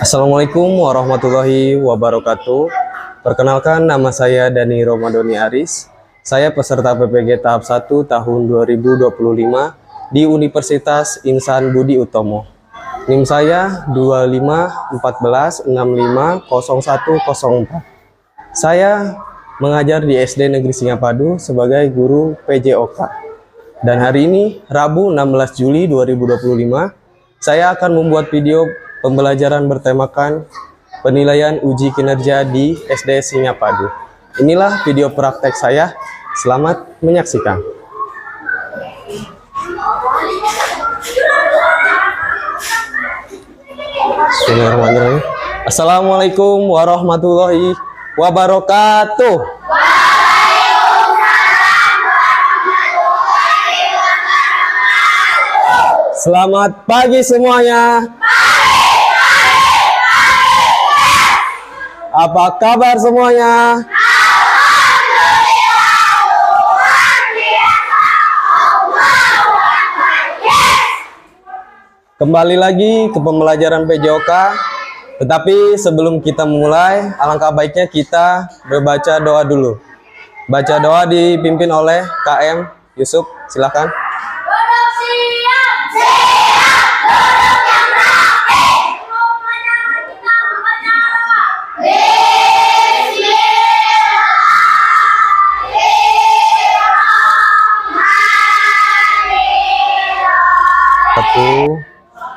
Assalamualaikum warahmatullahi wabarakatuh. Perkenalkan, nama saya Dani Romadoni Aris. Saya peserta PPG tahap 1 tahun 2025 di Universitas Insan Budi Utomo. NIM saya 2514650104. Saya mengajar di SD Negeri Singapadu sebagai guru PJOK. Dan hari ini, Rabu 16 Juli 2025, saya akan membuat video pembelajaran bertemakan penilaian uji kinerja di SD Singapadu. Inilah video praktek saya. Selamat menyaksikan. Bismillahirrahmanirrahim. Assalamualaikum warahmatullahi wabarakatuh. Selamat pagi semuanya. Apa kabar semuanya? Kembali lagi ke pembelajaran PJOK. Tetapi sebelum kita memulai, alangkah baiknya kita berbaca doa dulu. Baca doa dipimpin oleh KM Yusuf, silakan.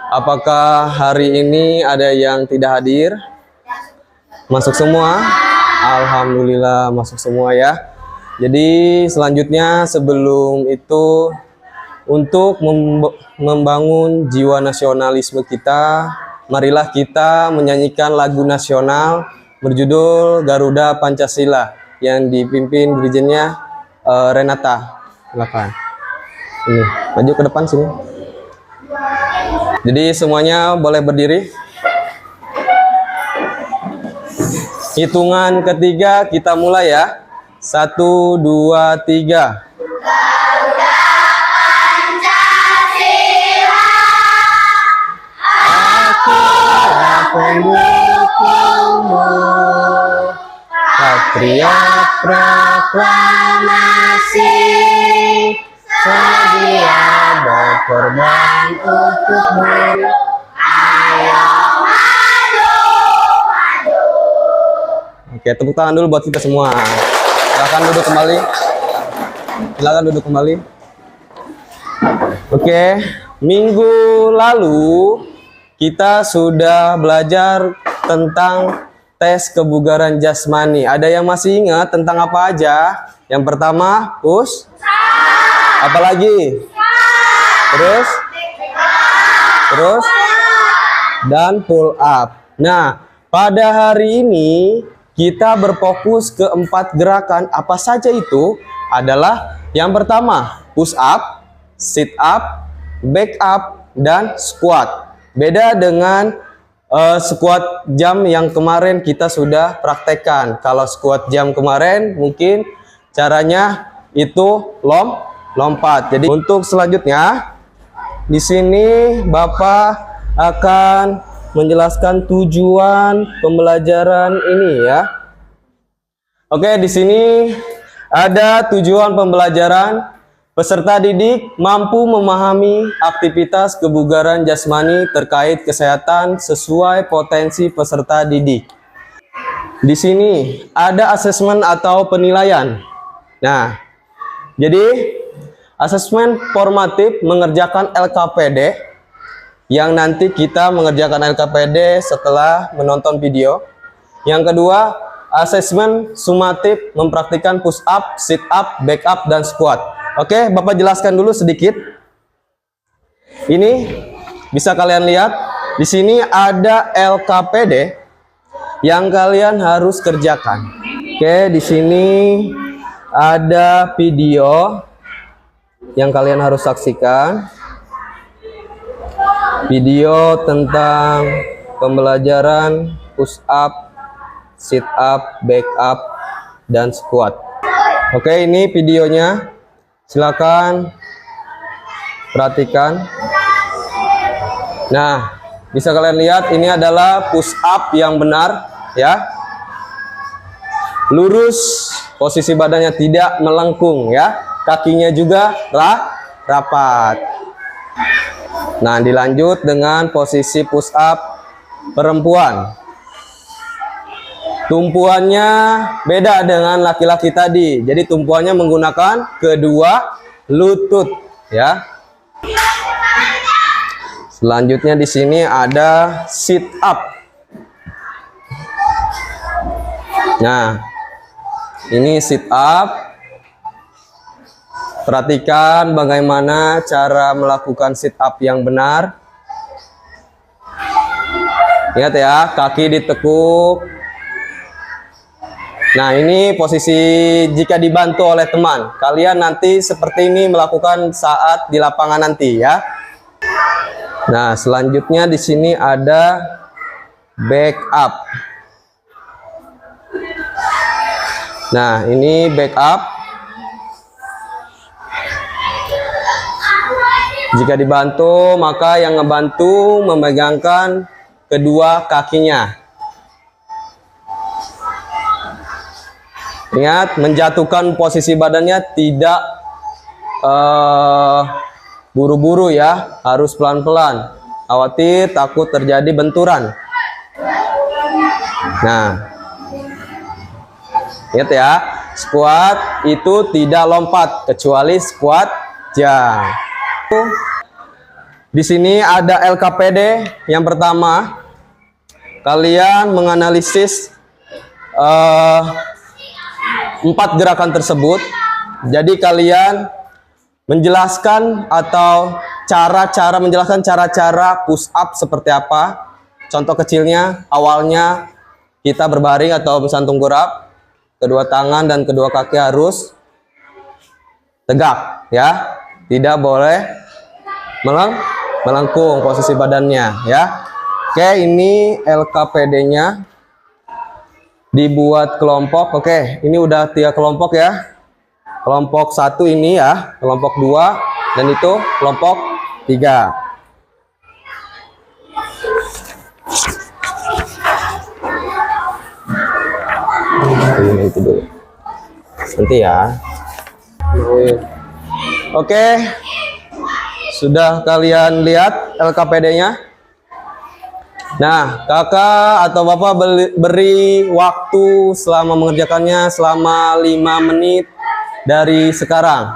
Apakah hari ini ada yang tidak hadir? Masuk semua? Alhamdulillah masuk semua ya. Jadi selanjutnya sebelum itu, untuk membangun jiwa nasionalisme kita, marilah kita menyanyikan lagu nasional berjudul Garuda Pancasila yang dipimpin dirijennya Renata. Silakan. Ini, maju ke depan sini. Jadi semuanya boleh berdiri. Hitungan ketiga kita mulai ya. 1, 2, 3. Garuda Pancasila, Aku pendukungmu, Satria Proklamasi, sedia berkorban untukmu. ayo maju, maju. Oke, tepuk tangan dulu buat kita semua. Silakan duduk kembali. Silakan duduk kembali. Oke, minggu lalu kita sudah belajar tentang tes kebugaran jasmani. Ada yang masih ingat tentang apa aja? Yang pertama, push. Apalagi? Terus? Dan pull up. Nah, pada hari ini kita berfokus ke 4 gerakan. Apa saja itu? Adalah yang pertama, push up, sit up, back up, dan squat. Beda dengan squat jam yang kemarin kita sudah praktekkan. Kalau squat jam kemarin mungkin caranya itu lompat. Jadi untuk selanjutnya di sini Bapak akan menjelaskan tujuan pembelajaran ini ya. Oke, di sini ada tujuan pembelajaran. Peserta didik mampu memahami aktivitas kebugaran jasmani terkait kesehatan sesuai potensi peserta didik. Di sini ada asesmen atau penilaian. Nah, jadi asesmen formatif mengerjakan LKPD, yang nanti kita mengerjakan LKPD setelah menonton video. Yang kedua, asesmen sumatif mempraktikkan push up, sit up, back up, dan squat. Oke, Bapak jelaskan dulu sedikit. Ini bisa kalian lihat, di sini ada LKPD yang kalian harus kerjakan. Oke, di sini ada video yang kalian harus saksikan. Video tentang pembelajaran push up, sit up, back up, dan squat. Oke, ini videonya. Silakan perhatikan. Nah, bisa kalian lihat ini adalah push up yang benar ya. Lurus, posisi badannya tidak melengkung ya. Kakinya juga rapat. Nah, dilanjut dengan posisi push up perempuan. Tumpuannya beda dengan laki-laki tadi. Jadi tumpuannya menggunakan kedua lutut ya. Selanjutnya di sini ada sit up. Nah, ini sit up. Perhatikan bagaimana cara melakukan sit up yang benar. Ingat ya, kaki ditekuk. Nah, ini posisi jika dibantu oleh teman. Kalian nanti seperti ini melakukan saat di lapangan nanti ya. Nah, selanjutnya di sini ada back up. Nah, ini back up. Jika dibantu, maka yang ngebantu memegangkan kedua kakinya. Ingat, menjatuhkan posisi badannya tidak buru-buru ya, harus pelan-pelan. Khawatir takut terjadi benturan. Nah, ingat ya, squat itu tidak lompat kecuali squat jang. Di sini ada LKPD. Yang pertama, kalian menganalisis 4 gerakan tersebut. Jadi kalian menjelaskan atau menjelaskan cara-cara push up seperti apa. Contoh kecilnya, awalnya kita berbaring atau bersantung gurap. Kedua tangan dan kedua kaki harus tegak ya. Tidak boleh melengkung posisi badannya ya. Oke, ini LKPD-nya. Dibuat kelompok. Oke, ini udah 3 kelompok ya. Kelompok 1 ini ya, kelompok 2, dan itu kelompok 3. Ini itu dulu. Nanti ya. Oke. Sudah kalian lihat LKPD-nya? Nah, kakak atau bapak beri waktu selama mengerjakannya selama 5 menit dari sekarang.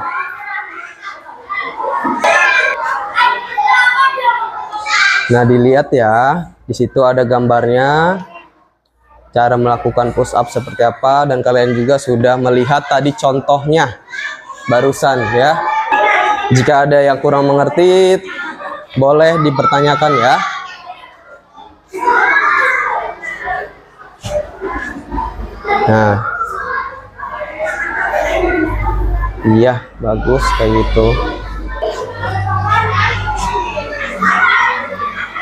Nah, dilihat ya, di situ ada gambarnya, cara melakukan push up seperti apa, dan kalian juga sudah melihat tadi contohnya barusan ya. Jika ada yang kurang mengerti, boleh dipertanyakan ya. Nah, iya, bagus kayak gitu.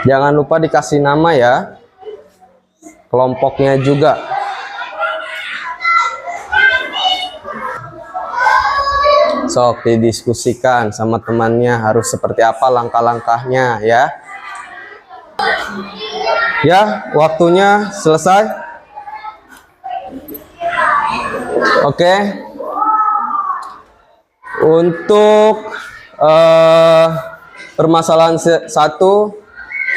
Jangan lupa dikasih nama ya, kelompoknya juga. Sok didiskusikan sama temannya harus seperti apa langkah-langkahnya ya. Ya, waktunya selesai. Oke. Untuk permasalahan 1,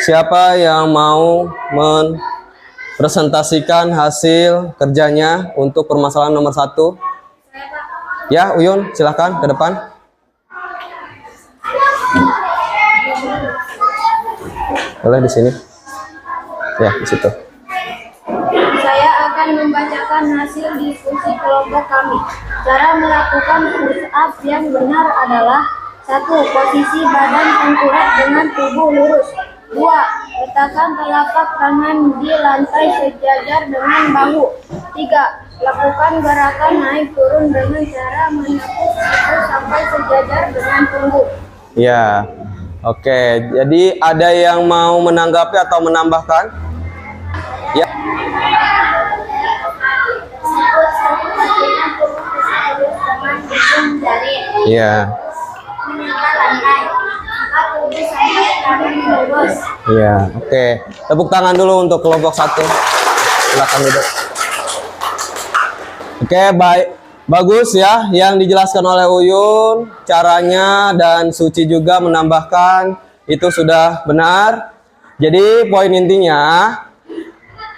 siapa yang mau mempresentasikan hasil kerjanya untuk permasalahan nomor 1? Ya, Uyun, silahkan ke depan. Boleh di sini. Ya, di situ. Saya akan membacakan hasil diskusi kelompok kami. Cara melakukan push up yang benar adalah: 1. Posisi badan tengkurap dengan tubuh lurus. 2. Letakkan telapak tangan di lantai sejajar dengan bahu. 3. Lakukan gerakan naik turun dengan cara menekuk siku sampai sejajar dengan punggung. Ya, oke. Jadi ada yang mau menanggapi atau menambahkan? Ya. Dengan ujung jari Ya. menyentuh lantai. lebih sampai kami lulus. Iya, oke. Tepuk tangan dulu untuk kelompok 1. Silakan duduk. Oke, baik. Bagus ya yang dijelaskan oleh Uyun, caranya, dan Suci juga menambahkan itu sudah benar. Jadi poin intinya,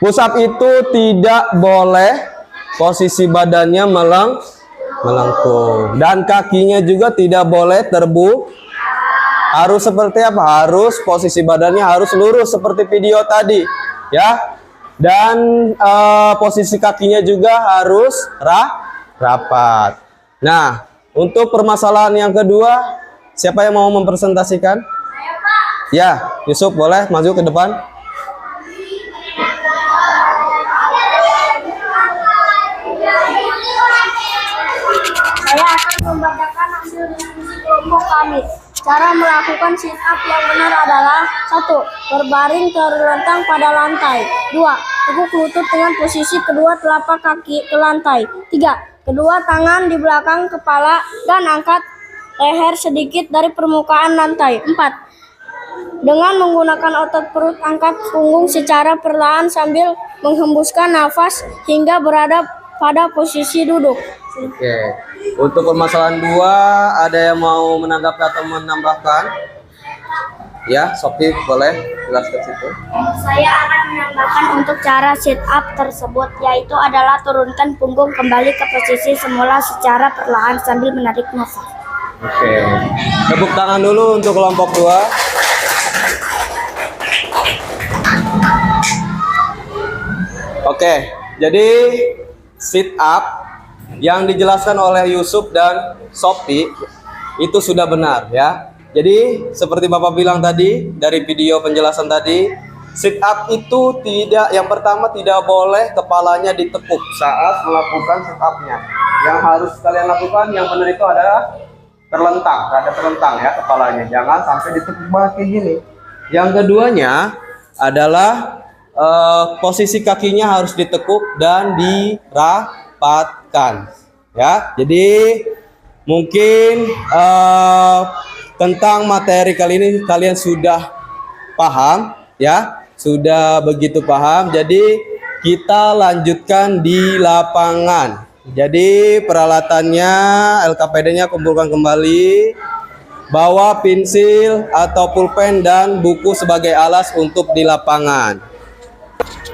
push up itu tidak boleh posisi badannya melengkung dan kakinya juga tidak boleh terbuka. Harus seperti apa? Harus posisi badannya harus lurus seperti video tadi, ya. Dan posisi kakinya juga harus rapat. Nah, untuk permasalahan yang kedua, siapa yang mau mempresentasikan? Ya, Yusuf boleh maju ke depan. Saya akan membacakan hasil diskusi kelompok kami. Cara melakukan sit up yang benar adalah 1. Berbaring terlentang pada lantai. 2. Teguk lutut dengan posisi kedua telapak kaki ke lantai. 3. Kedua tangan di belakang kepala dan angkat leher sedikit dari permukaan lantai. 4. Dengan menggunakan otot perut, angkat punggung secara perlahan sambil menghembuskan nafas hingga berada pada posisi duduk. Oke. Untuk permasalahan 2, ada yang mau menanggapi atau menambahkan? Ya, Sophie boleh jelaskan situ. Saya akan menambahkan untuk cara sit up tersebut, yaitu adalah turunkan punggung kembali ke posisi semula secara perlahan sambil menarik nafas. Oke. Tepuk tangan dulu untuk kelompok 2. Oke, jadi sit up yang dijelaskan oleh Yusuf dan Sophie itu sudah benar ya. Jadi seperti Bapak bilang tadi dari video penjelasan tadi, sit up itu tidak, yang pertama tidak boleh kepalanya ditekuk saat melakukan sit up-nya. Yang harus kalian lakukan yang benar itu adalah terlentang, rada terlentang ya kepalanya. Jangan sampai ditekuk banget kayak gini. Yang keduanya adalah posisi kakinya harus ditekuk dan dirapatkan ya. Jadi mungkin tentang materi kali ini kalian sudah paham ya, sudah begitu paham. Jadi kita lanjutkan di lapangan. Jadi peralatannya, LKPD-nya kumpulkan kembali, bawa pensil atau pulpen dan buku sebagai alas untuk di lapangan.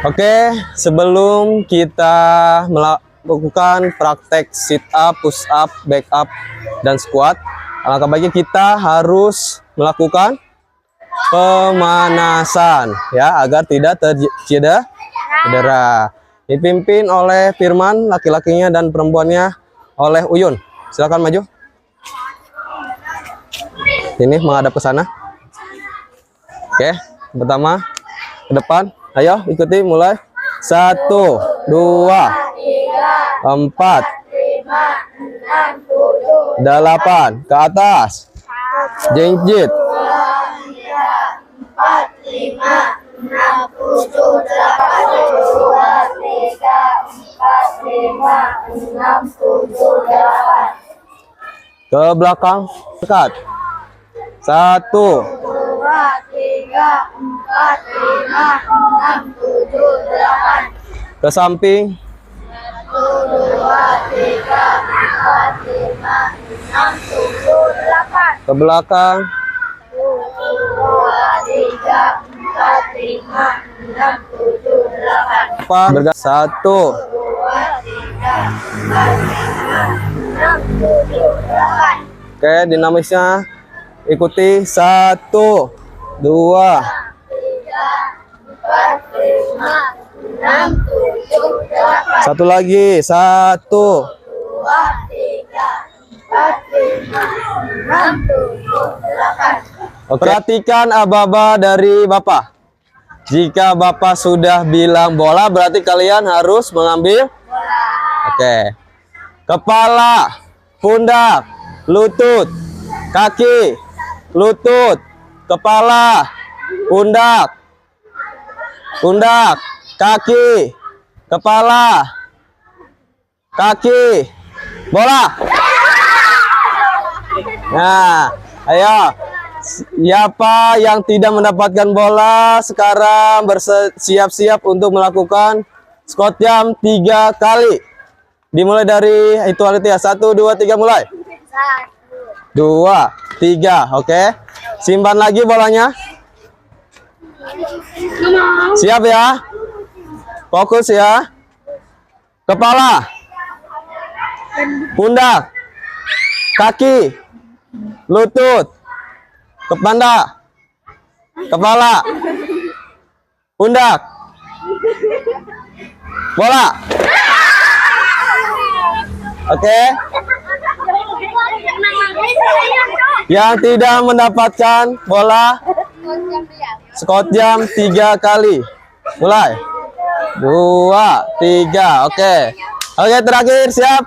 Oke, sebelum kita melakukan praktek sit up, push up, back up, dan squat, alangkah baiknya kita harus melakukan pemanasan ya agar tidak cedera. Dipimpin oleh Firman, laki-lakinya, dan perempuannya oleh Uyun. Silakan maju. Ini menghadap ke sana. Oke, pertama ke depan. Ayo ikuti, mulai. 1, 2, 4, 8, ke atas. Jinjit. 4, 5, 6, 7, 8. Ke belakang, dekat. 1, 2, 3, 4, 5, 6, 7, 8. Ke samping. 1, 2, 3, 4, 5, 6, 7, 8. Ke belakang. 1, 2, 3, 4, 5, 6, 7, 8. 1, 2, 3, 4, 5, 6, 7, 8. Oke, dinamisnya ikuti. 1, 2, 3, 4, 5, 6, 7, 8. Satu lagi. 1, 2, 3, 4, 5, 6, 7, 8. Oke. Perhatikan aba-aba dari Bapak. Jika Bapak sudah bilang bola, berarti kalian harus mengambil bola. Oke. Kepala, pundak, lutut, kaki, lutut, kepala, pundak, kaki, kepala, kaki, bola. Nah, ayo Siapa yang tidak mendapatkan bola sekarang bersiap-siap untuk melakukan squat jam 3 kali. Dimulai dari hitungan ya. 1, 2, 3 mulai. 2, 3. Oke. Simpan lagi bolanya. Siap ya. Fokus ya. Kepala. Pundak. Kaki. Lutut. Kepala. Kepala. Pundak. Bola. Oke. Yang tidak mendapatkan bola squat jam 3 kali. Mulai. 2, 3. Oke. Oke, terakhir siap.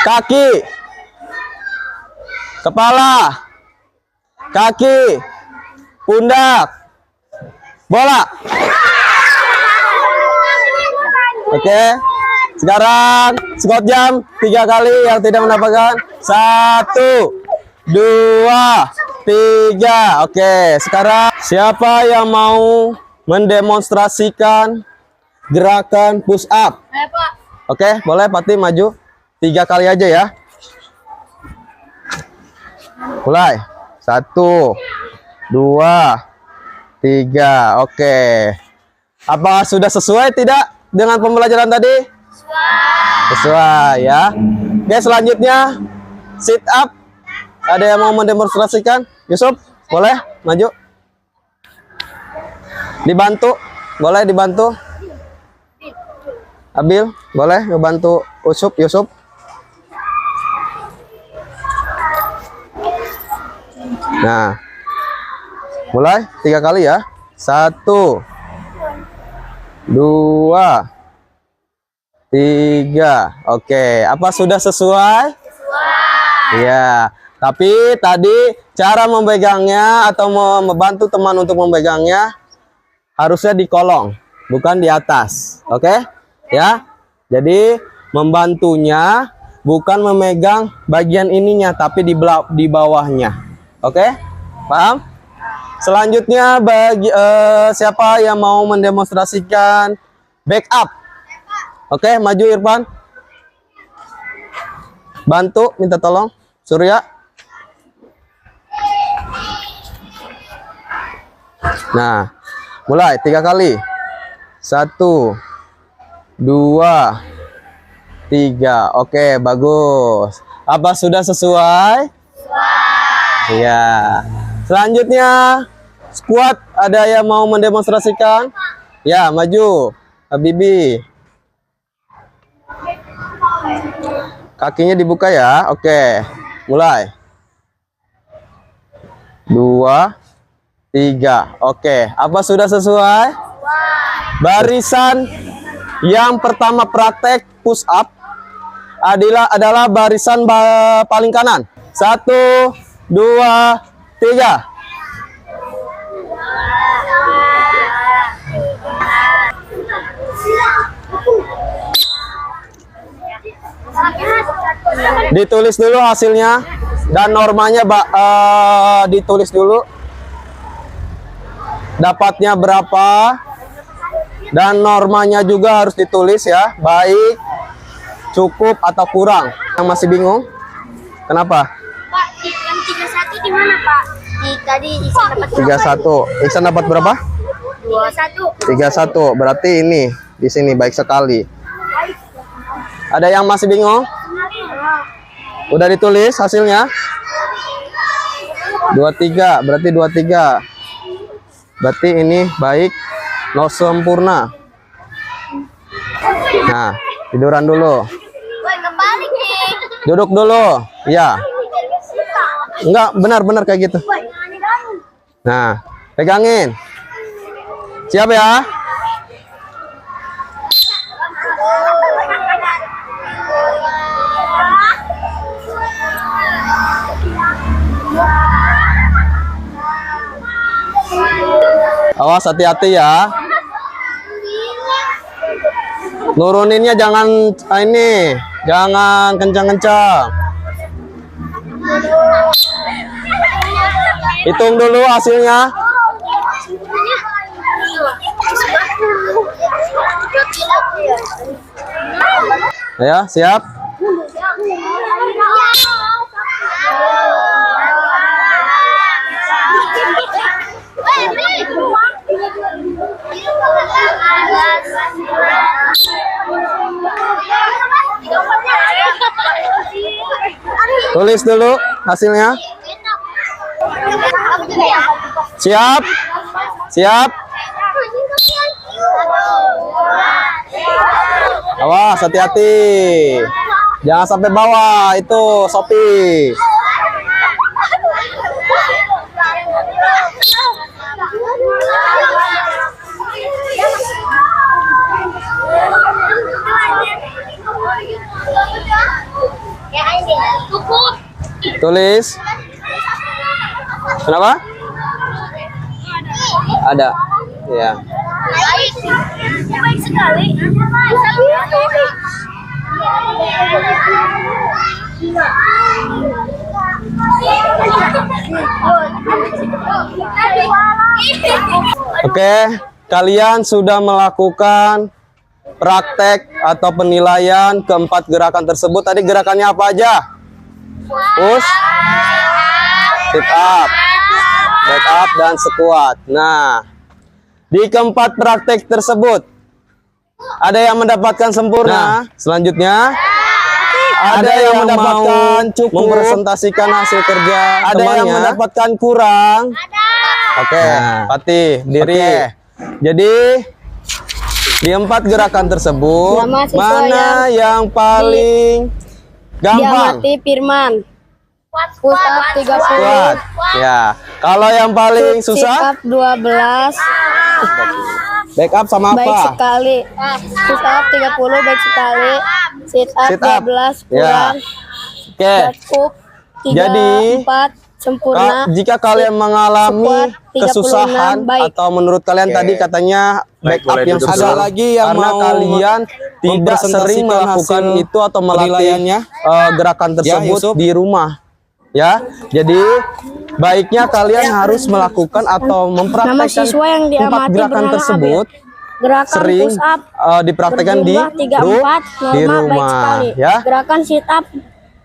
Kaki. Kepala. Kaki. Pundak. Bola. Oke. Sekarang squat jam 3 kali yang tidak mendapatkan. 1, 2, 3. Oke. Sekarang siapa yang mau mendemonstrasikan gerakan push up? Oke, boleh Pati maju 3 kali aja ya. Mulai. 1, 2, 3. Oke. Apa sudah sesuai tidak dengan pembelajaran tadi? Sesuai ya. Oke, selanjutnya sit up. Ada yang mau mendemonstrasikan? Yusuf, boleh maju. Dibantu, boleh dibantu. Abil, boleh ngebantu Yusuf. Nah, mulai 3 kali ya. 1, 2, 3. Oke, apa sudah sesuai? Sesuai. Ya, tapi tadi cara memegangnya atau membantu teman untuk memegangnya harusnya di kolong, bukan di atas. Oke? Ya. Jadi membantunya bukan memegang bagian ininya tapi di bawahnya. Oke? Paham? Selanjutnya bagi siapa yang mau mendemonstrasikan back up? Oke, maju Irfan. Bantu, minta tolong. Surya. Nah, mulai 3 kali. 1, 2, 3. Oke, bagus. Apa sudah sesuai? Sesuai. Iya. Selanjutnya squat. Ada yang mau mendemonstrasikan? Ya, maju. Habibi. Kakinya dibuka ya. Oke. Mulai. 2, 3. Oke. Apa sudah sesuai? Barisan yang pertama praktek push up adalah barisan paling kanan. 1, 2, 3. Ditulis dulu hasilnya dan normanya ditulis dulu. Dapatnya berapa dan normanya juga harus ditulis ya. Baik, cukup atau kurang. Yang masih bingung? Kenapa? Pak, yang 31 di mana, Pak? Tadi Iksan dapat 31. Iksan dapat berapa? 21. 31. Berarti ini di sini baik sekali. Ada yang masih bingung? Udah ditulis hasilnya? 23. Berarti 23. Berarti ini baik, no sempurna. Nah, tiduran dulu. Kebalik nih. Duduk dulu. Ya. Enggak, benar-benar kayak gitu. Nah, pegangin. Siap ya? Awas, hati-hati ya. Nuruninnya jangan ini, jangan kencang-kencang. Hitung dulu hasilnya. Ya, siap. Tulis dulu hasilnya. Siap. Siap. Awas, hati-hati. Jangan sampai bawah, itu Sophie. Tulis. Kenapa? Ada. Ya. Baik sekali. Oke, kalian sudah melakukan praktek atau penilaian keempat gerakan tersebut. Tadi gerakannya apa aja? Push, sit up, back up, dan squat. Nah, di keempat praktek tersebut ada yang mendapatkan sempurna. Selanjutnya ada yang mendapatkan cukup mempresentasikan hasil kerja. Ada yang mendapatkan kurang. Oke, Fatih, diri. Jadi di empat gerakan tersebut mana yang paling gampang? Diamati Firman. Push up 30. Kuat. Ya. Kalau yang paling Sit susah? up 12. Back up sama Baik apa? sekali. Push up 30 baik sekali. Sit up Sit up. 12 Ya. kurang. Oke. Cukup 3, Jadi, 4 sempurna. Jika kalian mengalami Squat 36, kesusahan baik. atau menurut kalian tadi katanya back up yang susah, ada lagi yang karena kalian tidak sering melakukan itu atau melatih gerakan tersebut di rumah. Ya, jadi baiknya kalian harus melakukan atau Nama mempraktekkan siswa yang empat diamati gerakan bernama tersebut Gerakan sering push up dipraktekkan di berjumlah 34, di norma baik rumah. sekali. Ya, Gerakan sit up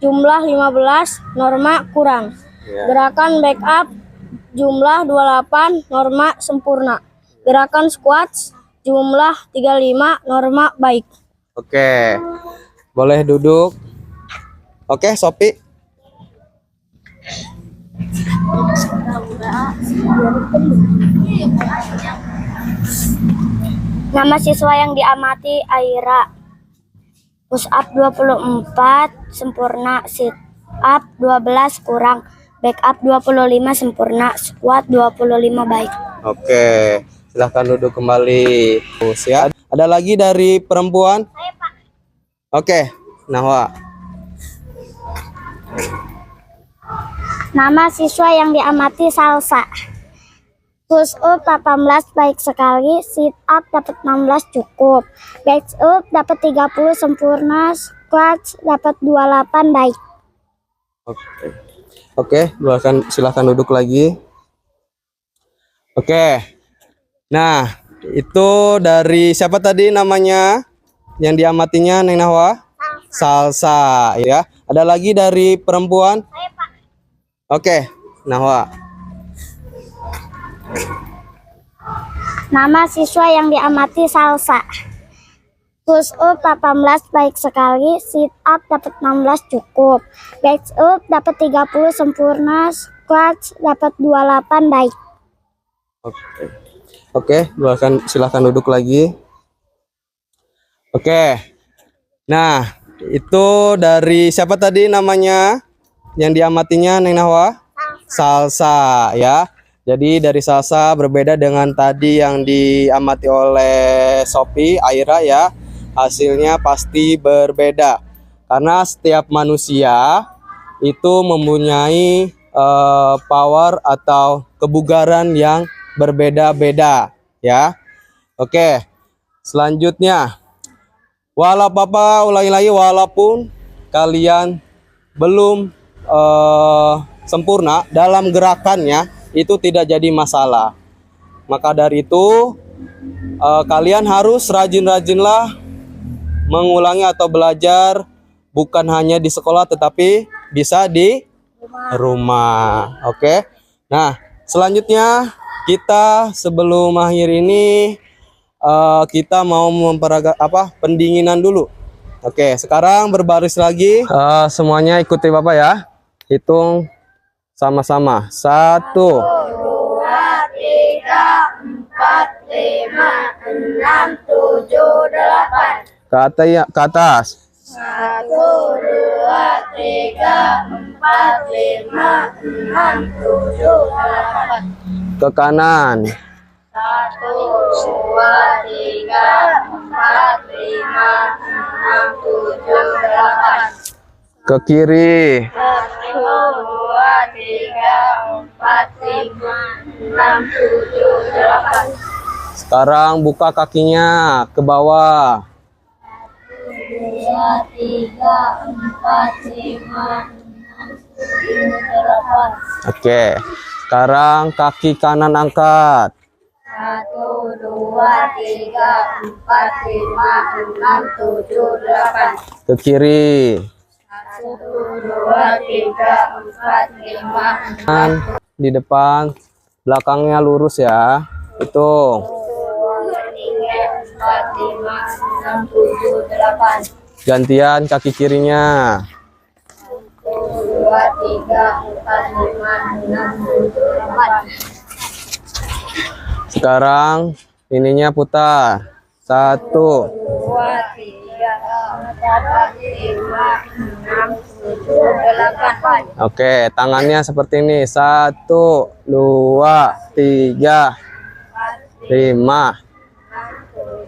jumlah 15, norma kurang. Ya. Gerakan back up jumlah 28, norma sempurna. Gerakan squats jumlah 35, norma baik. Oke, boleh duduk. Oke, Sophie. Nama siswa yang diamati Aira. Push up 24 sempurna, sit up 12 kurang, back up 25 sempurna, squat 25 baik. Oke, silahkan duduk kembali. Ya. Ada lagi dari perempuan? Oke, Nahwa. Nama siswa yang diamati Salsa. Push up 18 baik sekali, sit up dapat 16 cukup, back up dapat 30 sempurna, squat dapat 28 baik. Oke, silahkan duduk lagi. Oke, nah itu dari siapa tadi namanya yang diamatinya, Neng Nahwa? Salsa, ya. Ada lagi dari perempuan? Oke, Nahwa. Nama siswa yang diamati Salsa. Push up 18 baik sekali, sit up dapat 16 cukup, back up dapat 30 sempurna, squat dapat 28 baik. Oke, silahkan duduk lagi. Oke, nah itu dari siapa tadi namanya yang diamatinya, Neng Nahwa? Salsa, ya. Jadi dari Salsa berbeda dengan tadi yang diamati oleh Sophie, Aira, ya. Hasilnya pasti berbeda karena setiap manusia itu mempunyai power atau kebugaran yang berbeda-beda, ya. Oke, selanjutnya walaupun kalian belum sempurna dalam gerakannya, itu tidak jadi masalah. Maka dari itu kalian harus rajin-rajinlah mengulangi atau belajar, bukan hanya di sekolah tetapi bisa di rumah. Oke. Nah, selanjutnya kita sebelum akhir ini kita mau pendinginan dulu. Oke, sekarang berbaris lagi. Semuanya ikuti Bapak ya. Hitung sama-sama. 1, 2, 3, 4, 5, 6, 7, 8. ke atas. 1, 2, 3, 4, 5, 6, 7, 8. Ke kanan. 1, 2, 3, 4, 5, 6, 7, 8. Ke kiri. 1, 2, 3, 4, 5, 6, 7, 8. Sekarang buka kakinya ke bawah. 2, 3, 4, 5, 6, 7, 8. Oke. Sekarang kaki kanan angkat. 1, 2, 3, 4, 5, 6, 7, 8. Ke kiri. 1, 2, 3, 4, 5, 6, Kanan di depan, belakangnya lurus ya. Hitung. 2, 3, 4, 5, 6, 7, 8. Gantian kaki kirinya. 1, 2, 3, 4, 5, 6, 7, 8. Sekarang ininya putar. 1, 2, 3, 4, 5, 6, 7, 8. oke, tangannya seperti ini. 1, 2, 3, 5.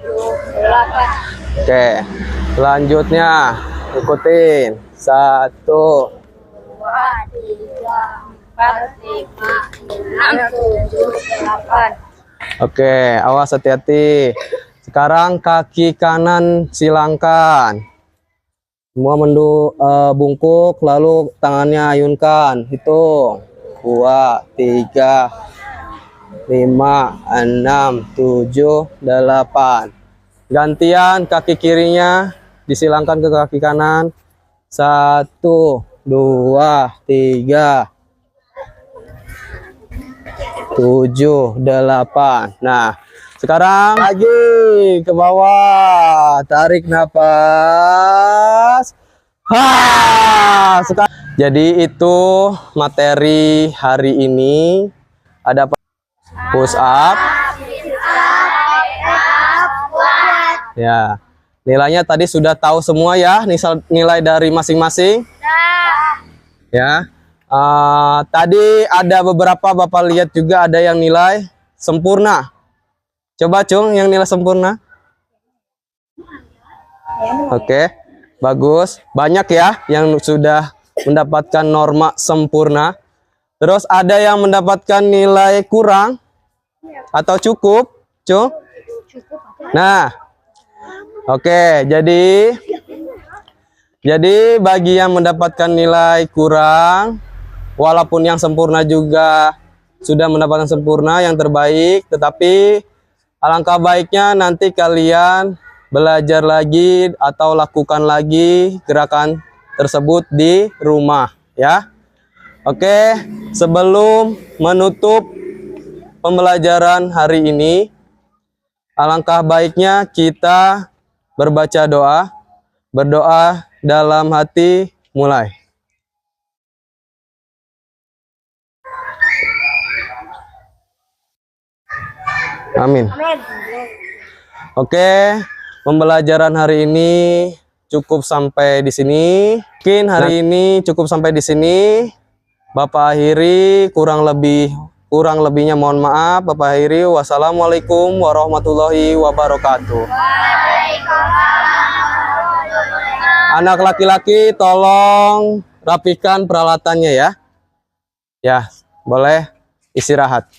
7, 8. Oke, selanjutnya ikutin. 1, 2, 3, 4, 5, 6, 7, 8. oke, awas hati-hati. Sekarang kaki kanan silangkan. Semua bungkuk, lalu tangannya ayunkan. Hitung. 2, 3, 5, 6, 7, 8. Gantian kaki kirinya disilangkan ke kaki kanan. 1, 2, 3, 7, 8. Nah, sekarang lagi ke bawah. Tarik nafas. Sekarang. Jadi itu materi hari ini. Ada push up. Ya. Nilainya tadi sudah tahu semua ya, nilai dari masing-masing. Ya. Tadi ada beberapa Bapak lihat juga ada yang nilai sempurna. Coba Cung yang nilai sempurna. Oke, bagus. Banyak ya yang sudah mendapatkan norma sempurna. Terus ada yang mendapatkan nilai kurang atau cukup, Cung? Nah, oke. Jadi bagi yang mendapatkan nilai kurang, walaupun yang sempurna juga sudah mendapatkan sempurna yang terbaik, tetapi alangkah baiknya nanti kalian belajar lagi atau lakukan lagi gerakan tersebut di rumah ya. Oke, sebelum menutup pembelajaran hari ini, alangkah baiknya kita berbaca doa, berdoa dalam hati mulai. Amin. Oke, pembelajaran hari ini cukup sampai di sini. Mungkin hari ini cukup sampai di sini. Bapak akhiri, kurang lebihnya mohon maaf. Bapak akhiri, wassalamualaikum warahmatullahi wabarakatuh. Anak laki-laki tolong rapikan peralatannya ya. Ya, boleh istirahat.